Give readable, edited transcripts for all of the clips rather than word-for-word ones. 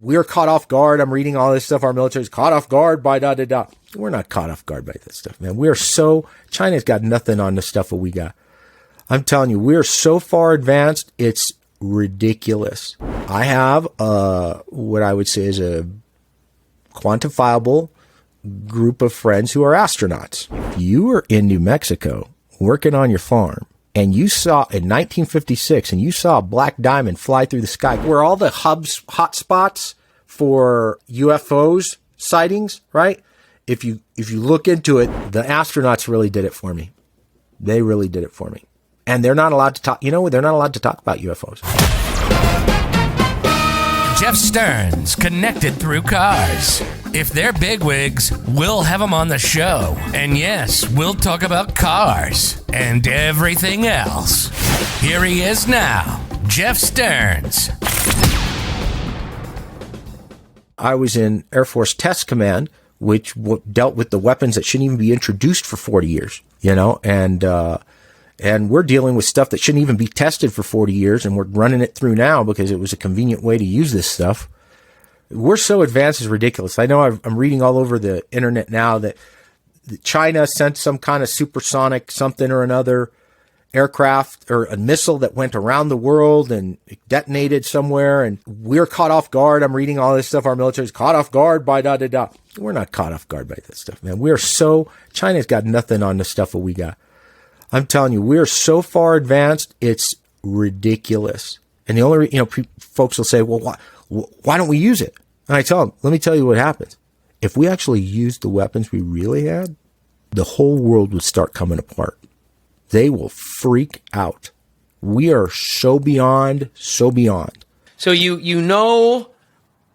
we're caught off guard. I'm reading all this stuff. Our military's caught off guard by da-da-da. We're not caught off guard by that stuff, man. China's got nothing on the stuff that we got. I'm telling you, we're so far advanced, it's ridiculous. I have what I would say is a quantifiable group of friends who are astronauts. If you were in New Mexico working on your farm and you saw in 1956 and you saw a black diamond fly through the sky, where all the hot spots for UFOs sightings, right? If you look into it, the astronauts really did it for me. They really did it for me. And they're not allowed to talk. You know, they're not allowed to talk about UFOs. Jeff Stearns, connected through cars. If they're bigwigs, we'll have them on the show. And yes, we'll talk about cars and everything else. Here he is now, Jeff Stearns. I was in Air Force Test Command, which dealt with the weapons that shouldn't even be introduced for 40 years, you know, and we're dealing with stuff that shouldn't even be tested for 40 years, and we're running it through now because it was a convenient way to use this stuff. We're so advanced, it's ridiculous. I know I'm reading all over the internet now that China sent some kind of supersonic something or another aircraft or a missile that went around the world and detonated somewhere, and we're caught off guard. I'm reading all this stuff. Our military's caught off guard by da-da-da. We're not caught off guard by that stuff, man. China's got nothing on the stuff that we got. I'm telling you, we're so far advanced, it's ridiculous. And the only, folks will say, well, why don't we use it? And I tell them, let me tell you what happens. If we actually used the weapons we really had, the whole world would start coming apart. They will freak out. We are so beyond. So you know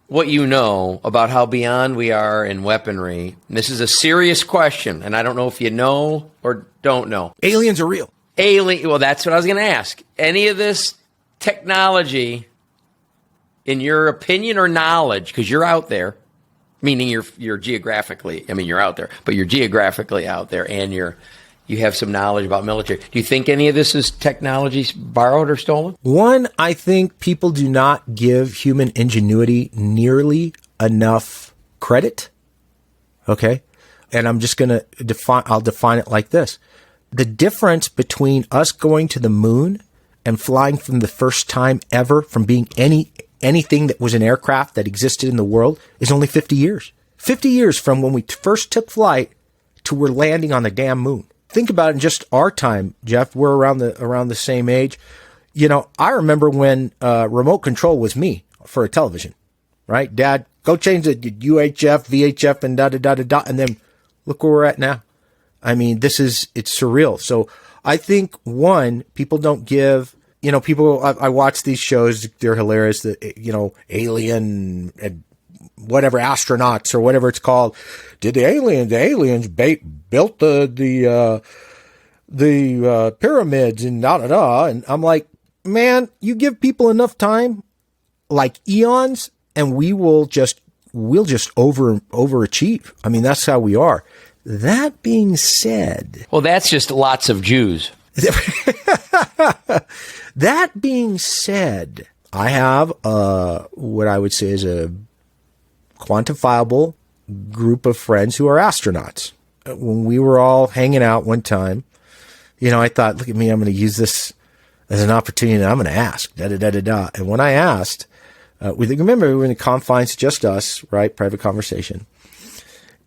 what you know about how beyond we are in weaponry. And this is a serious question, and I don't know if you know or don't know. Aliens are real. Well, that's what I was going to ask. Any of this technology, in your opinion or knowledge, because you're out there, meaning you're geographically, you're out there, but you're geographically out there, and you have some knowledge about military. Do you think any of this is technology borrowed or stolen? One, I think people do not give human ingenuity nearly enough credit. Okay. And I'm just going to I'll define it like this. The difference between us going to the moon and flying from the first time ever from being anything that was an aircraft that existed in the world is only 50 years. 50 years from when we first took flight to we're landing on the damn moon. Think about it in just our time, Jeff. We're around the same age. I remember when remote control was me for a television, right? Dad, go change the UHF, VHF, and da-da-da-da-da. And then look where we're at now. It's surreal. So I think, one, people don't give, I watch these shows. They're hilarious. Alien and whatever, astronauts or whatever it's called. Did the aliens built the pyramids and da-da-da. And I'm like, man, you give people enough time, like eons, and we'll just overachieve. That's how we are. That being said, well, that's just lots of Jews. That being said, I have what I would say is a quantifiable group of friends who are astronauts. When we were all hanging out one time, I thought, look at me, I'm going to use this as an opportunity, and I'm going to ask, da-da-da-da-da. And when I asked, remember, we were in the confines, just us, right? Private conversation.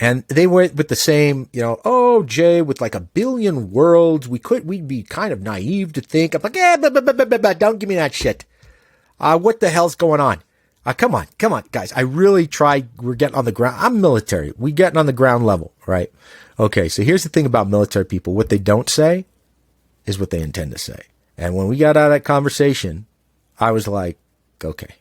And they went with the same, Jay, with like 1 billion worlds, we'd be kind of naive to think. I'm like, don't give me that shit. What the hell's going on? Come on, guys. I really tried. We're getting on the ground. I'm military. We're getting on the ground level, right? Okay, so here's the thing about military people. What they don't say is what they intend to say. And when we got out of that conversation, I was like, okay.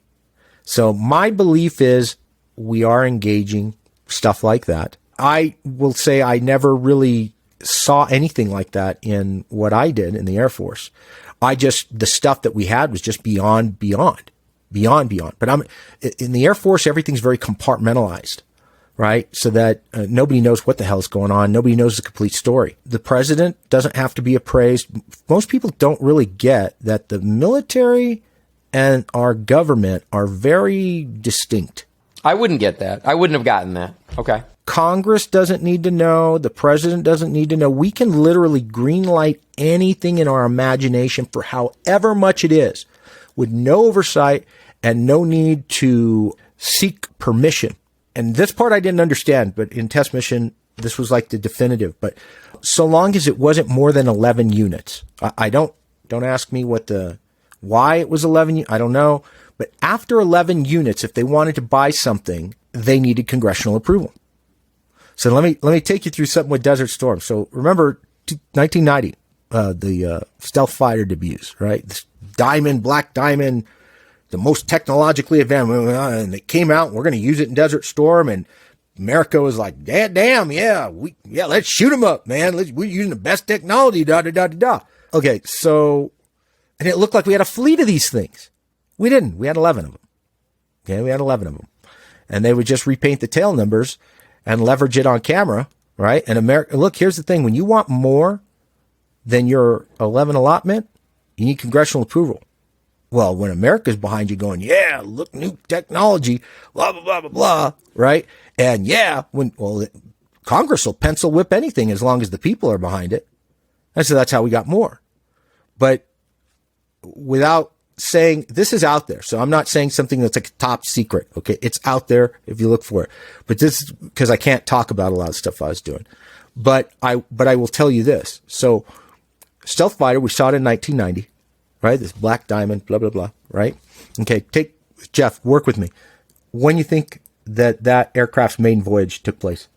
So my belief is we are engaging stuff like that. I will say I never really saw anything like that in what I did in the Air Force. The stuff that we had was just beyond. But in the Air Force, everything's very compartmentalized, right? So that nobody knows what the hell is going on. Nobody knows the complete story. The president doesn't have to be appraised. Most people don't really get that the military and our government are very distinct. I wouldn't get that. I wouldn't have gotten that. Okay. Congress doesn't need to know. The president doesn't need to know. We can literally greenlight anything in our imagination for however much it is with no oversight and no need to seek permission. And this part I didn't understand, but in test mission, this was like the definitive. But so long as it wasn't more than 11 units, I don't ask me why it was 11. I don't know. But after 11 units, if they wanted to buy something, they needed congressional approval. So let me take you through something with Desert Storm. So remember 1990, the stealth fighter debuts, right? This Black Diamond, the most technologically advanced, and they came out, and we're going to use it in Desert Storm, and America was like, damn, yeah, let's shoot them up, man. We're using the best technology, da. Okay, so, and it looked like we had a fleet of these things. We didn't. We had 11 of them. Okay, we had 11 of them. And they would just repaint the tail numbers and leverage it on camera, right? And America, look, here's the thing. When you want more than your 11 allotment, you need congressional approval. Well, when America's behind you going, yeah, look, new technology, blah, blah, blah, blah, blah, right? And yeah, Congress will pencil whip anything as long as the people are behind it. And so that's how we got more. But without saying, this is out there. So I'm not saying something that's like top secret. Okay. It's out there if you look for it. But this is because I can't talk about a lot of stuff I was doing. But I will tell you this. So stealth fighter, we saw it in 1990, right? This Black Diamond, blah, blah, blah, right? Okay. Jeff, work with me. When you think that aircraft's maiden voyage took place,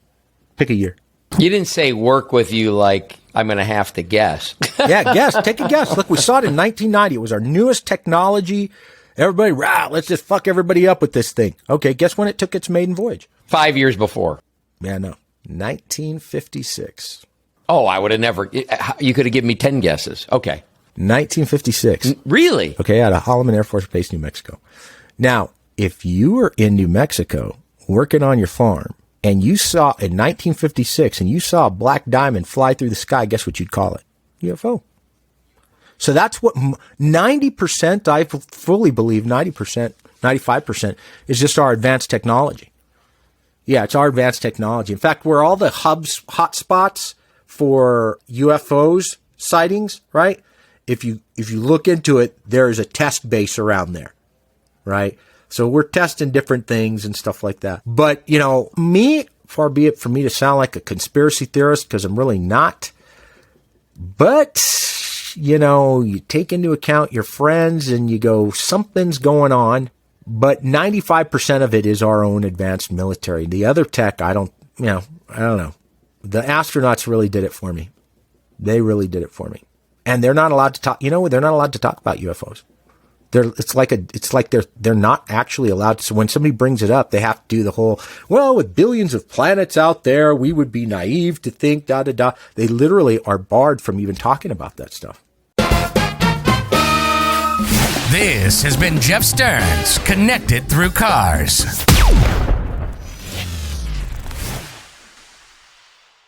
pick a year. You didn't say work with you like I'm going to have to guess. Yeah, guess. Take a guess. Look, we saw it in 1990. It was our newest technology. Everybody, let's just fuck everybody up with this thing. Okay, guess when it took its maiden voyage? 5 years before. Yeah, no. 1956. Oh, I would have never. You could have given me 10 guesses. Okay. 1956. Really? Okay, at a Holloman Air Force Base, New Mexico. Now, if you were in New Mexico working on your farm, and you saw in 1956, and you saw a Black Diamond fly through the sky, guess what you'd call it? UFO. So that's what 90%, I fully believe 90%, 95% is just our advanced technology. Yeah, it's our advanced technology. In fact, where all the hubs, hotspots for UFOs sightings, right? If you look into it, there is a test base around there, right? So we're testing different things and stuff like that. But, far be it for me to sound like a conspiracy theorist, because I'm really not. But, you take into account your friends and you go, something's going on. But 95% of it is our own advanced military. The other tech, I don't know. The astronauts really did it for me. They really did it for me. And they're not allowed to talk, they're not allowed to talk about UFOs. It's like they're not actually allowed to. So when somebody brings it up, they have to do the whole, with billions of planets out there, we would be naive to think, da. They literally are barred from even talking about that stuff. This has been Jeff Stearns, Connected Through Cars.